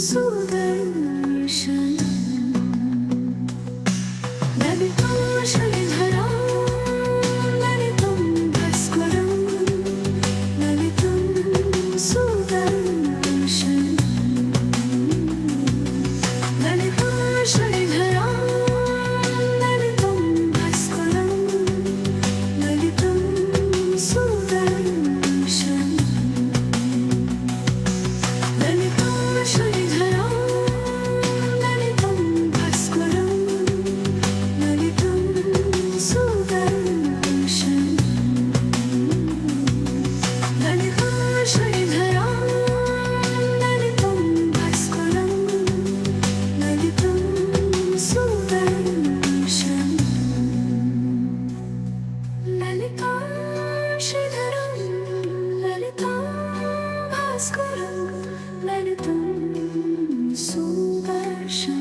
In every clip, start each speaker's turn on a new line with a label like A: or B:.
A: Sudarshan ललितं श्रीधरं ललितं भास्करं ललितं Sudarshan ललितं श्रीधरं ललितं भास्करं ललितं Sudarshan ललितं श्रीधरं ललितं भास्करं ललितं Sudarshan ललितं श्रीधरं ललितं भास्करं ललितं Sudarshan ललितं श्रीधरं ललितं भास्करं ललितं Sudarshan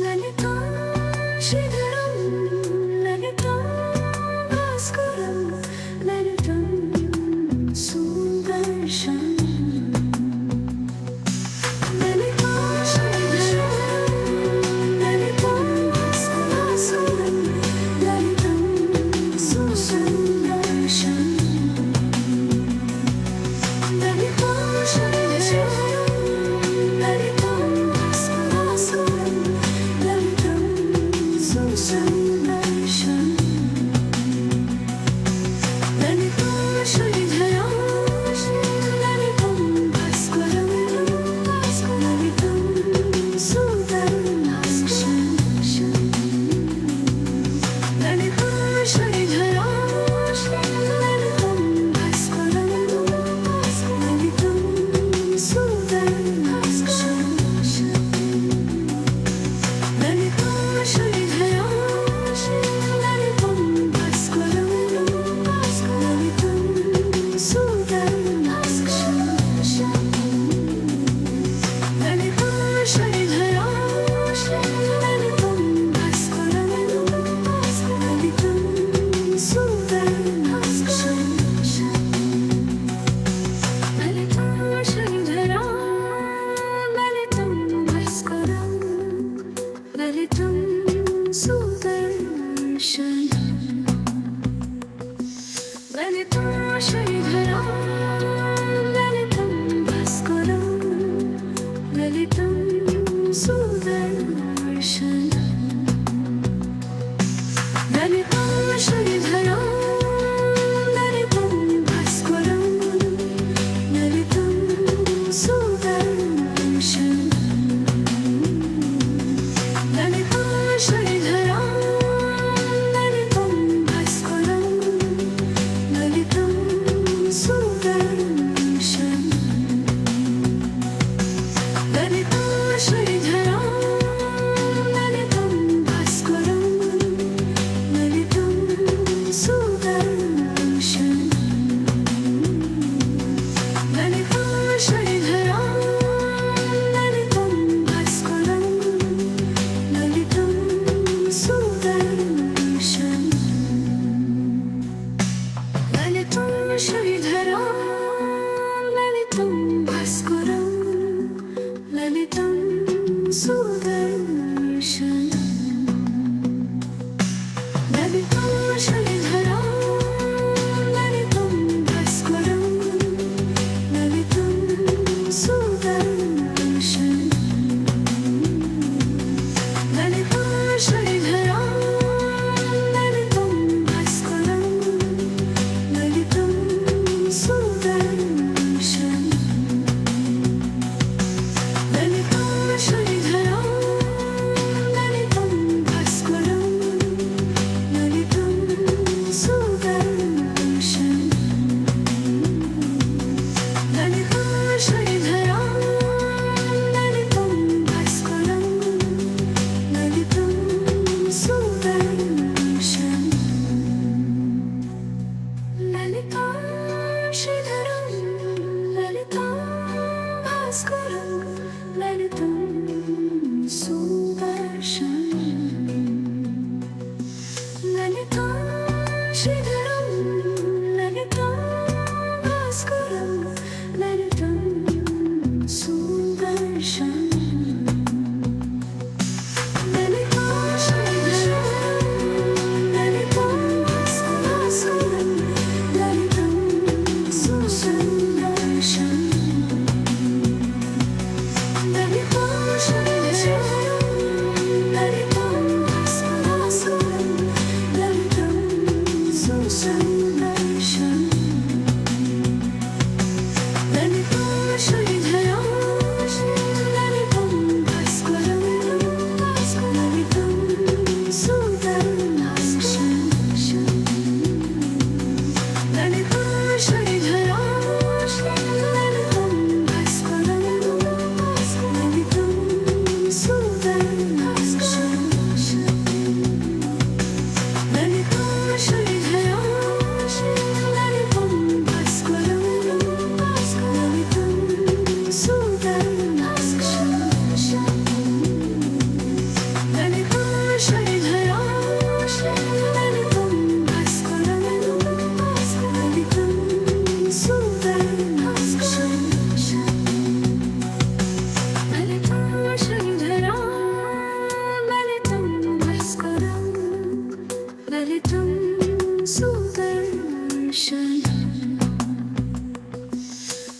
A: ललितं श्रीधरं ललितं भास्करं ललितं Sudarshan ललितं श्रीधरं ललितं भास्करं ललितं Sudarshan ललितं श्रीधरं ललितं भास्करं ललितं Sudarshan ललितं श्रीधरं ललितं भास्करं ललितं Sudarshan ललितं श्रीधरं ललितं भास्करं ललितं Sudarshan ललितं श्रीधरं ललितं भास्करं ललितं Sudarshan ललितं श्रीधरं ललितं भास्करं ललितं Sudarshan ललितं श्रीधरं ललितं भास्करं ललितं Sudarshan ललितं श्रीधरं ललितं भास्करं ललितं Sudarshan ललितं श्रीधरं ललितं भास्करं ललितं Sudarshan ललितं श्रीधरं ललितं भास्करं ललितं Sudarshan ललितं श्रीधरं ललितं भास्करं ललितं Sudarshan ललितं श्रीधरं ललितं भास्करं ललितं Sudarshan ललितं श्रीधरं ललितं भास्करं ललितं Sudarshan ललितं श्रीधरं ललितं भास्करं ललितं Sudarshan ललितं श्रीधरं ललितं भास्करं ललितं Sudarshan ललितं श्रीधरं ललितं भास्करं ललितं Sudarshan ललितं श्रीधरं ललितं भास्करं ललितं Sudarshan ललितं श्रीधरं ललितं भास्करं ललितं Sudarshan ललितं श्रीधरं ललितं भास्करं ललितं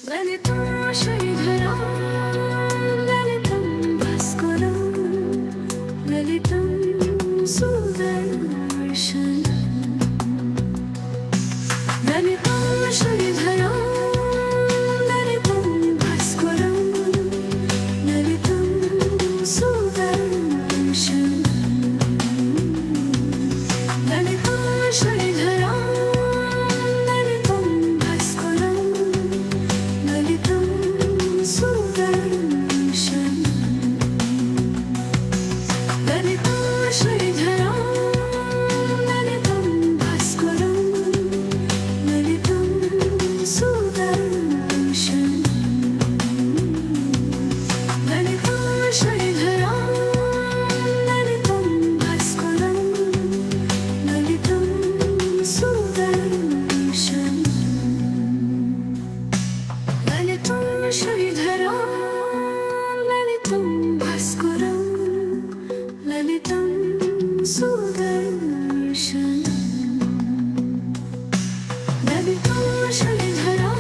A: ललितं श्रीधरं ललितं भास्करं ललितं सुदर्शनम् ललितं श्रीधरं ललितं भास्करं ललितं सुदर्शनम् ललितं श्रीधरं ललितं भास्करं ललितं सुदर्शनम् ललितं श्रीधरं ललितं भास्करं ललितं सुदर्शनम् ललितं श्रीधरं ललितं भास्करं ललितं सुदर्शनम् ललितं श्रीधरं ललितं भास्करं ललितं सुदर्शनम् ललितं श्रीधरं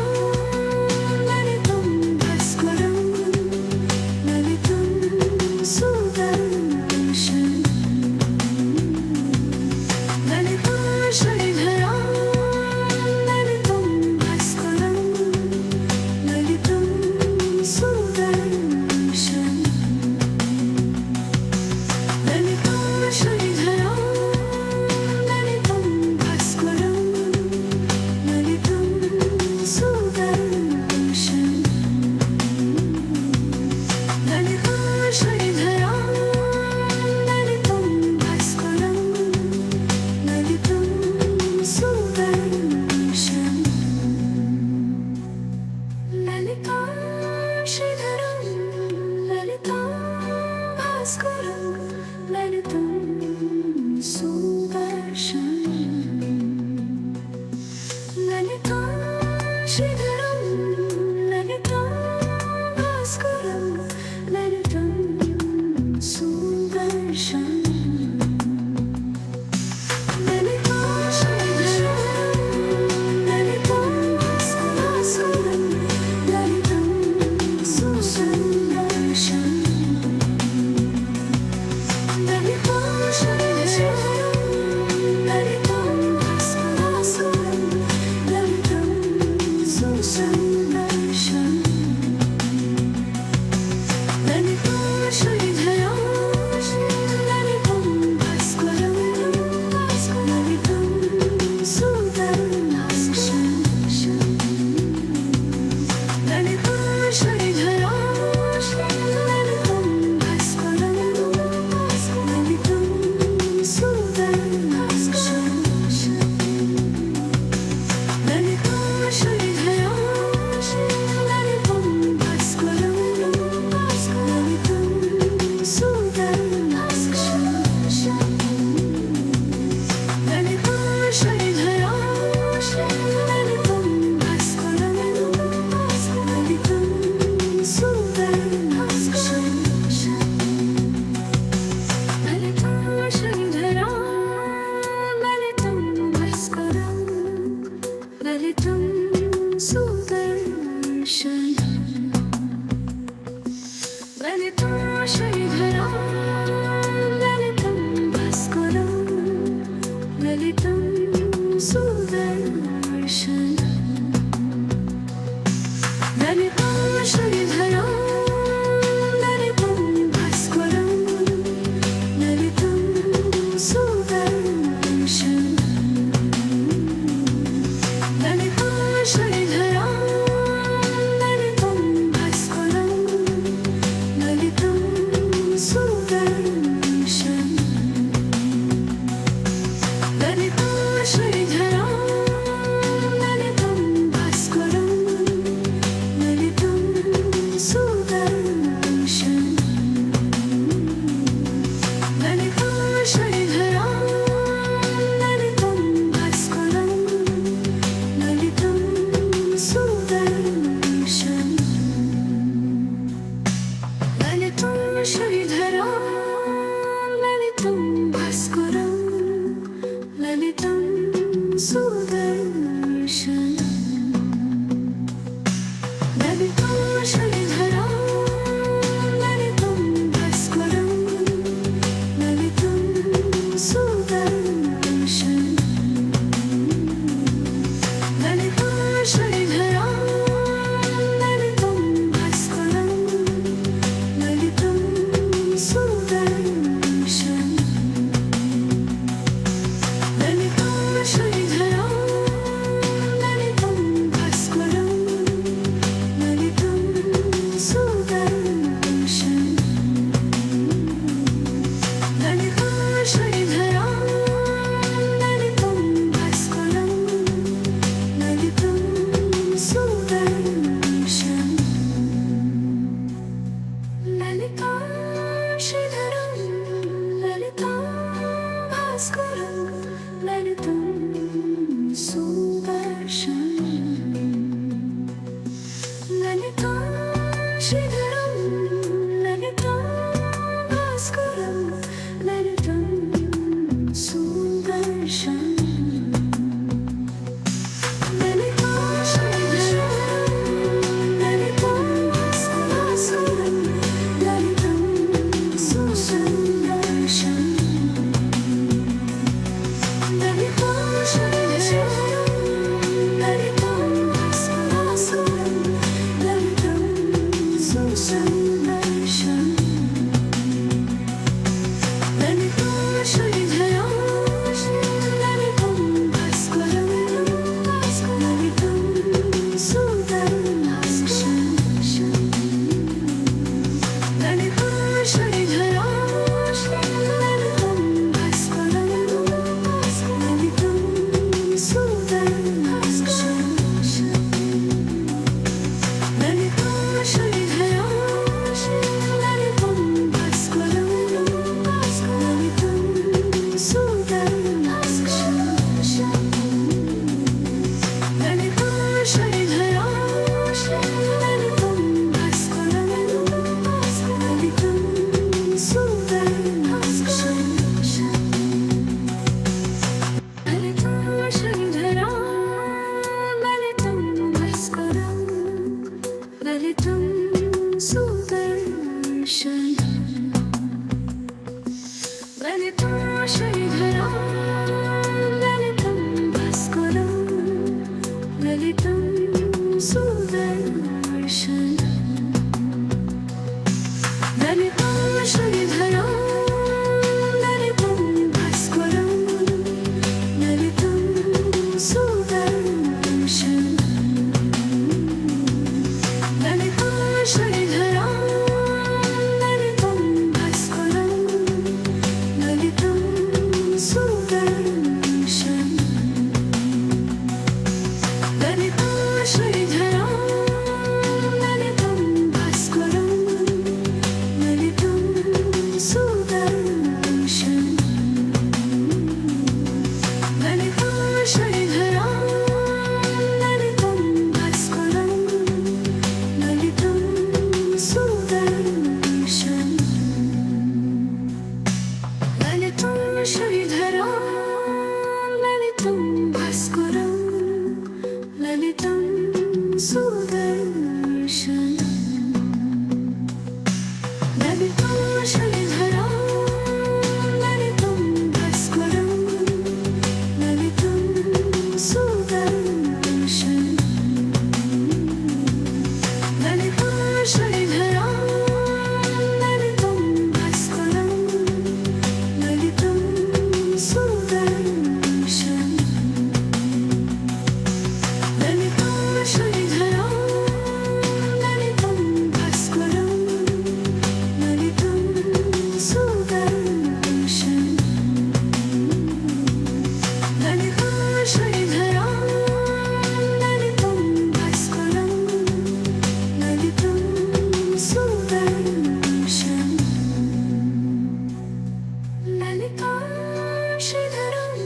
A: ललितं भास्करं ललितं सुदर्शनम् ललितं श्रीधरं ललितं भास्करं ललितं सुदर्शनम् ललितं श्रीधरं ललितं भास्करं ललितं सुदर्शनम् ललितं श्रीधरं ललितं भास्करं ललितं सुदर्शनम् ललितं श्रीधरं ललितं भास्करं ललितं सुदर्शनम् ललितं श्रीधरं ललितं भास्करं ललितं सुदर्शनम् ललितं श्रीधरं ललितं भास्करं ललितं सुदर्शनम् ललितं श्रीधरं ललितं भास्करं ललितं सुदर्शनम् ललितं श्रीधरं ललितं भास्करं ललितं सुदर्शनम् ललितं श्रीधरं ललितं भास्करं ललितं सुदर्शनम् ललितं श्रीधरं ललितं भास्करं ललितं सुदर्शनम् ललितं श्रीधरं ललितं भास्करं ललितं सुदर्शनम् ललितं श्रीधरं ललितं भास्करं ललितं सुदर्शनम् ललितं श्रीधरं ललितं भास्करं ललितं सुदर्शनम् ललितं श्रीधरं ललितं भास्करं ललितं सुदर्शनम् ललितं श्रीधरं ललितं Sudarshan ललितं श्रीधरं ललितं भास्करं ललितं Sudarshan ललितं श्रीधरं ललितं भास्करं ललितं Sudarshan ललितं श्रीधरं ललितं भास्करं ललितं Sudarshan ललितं श्रीधरं ललितं भास्करं ललितं Sudarshan ललितं श्रीधरं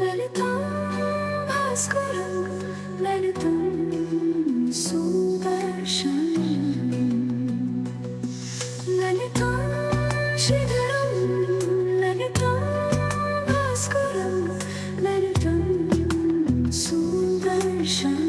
A: ललितं भास्करं ललितं Sudarshan ललितं श्रीधरं ललितं भास्करं ललितं Sudarshan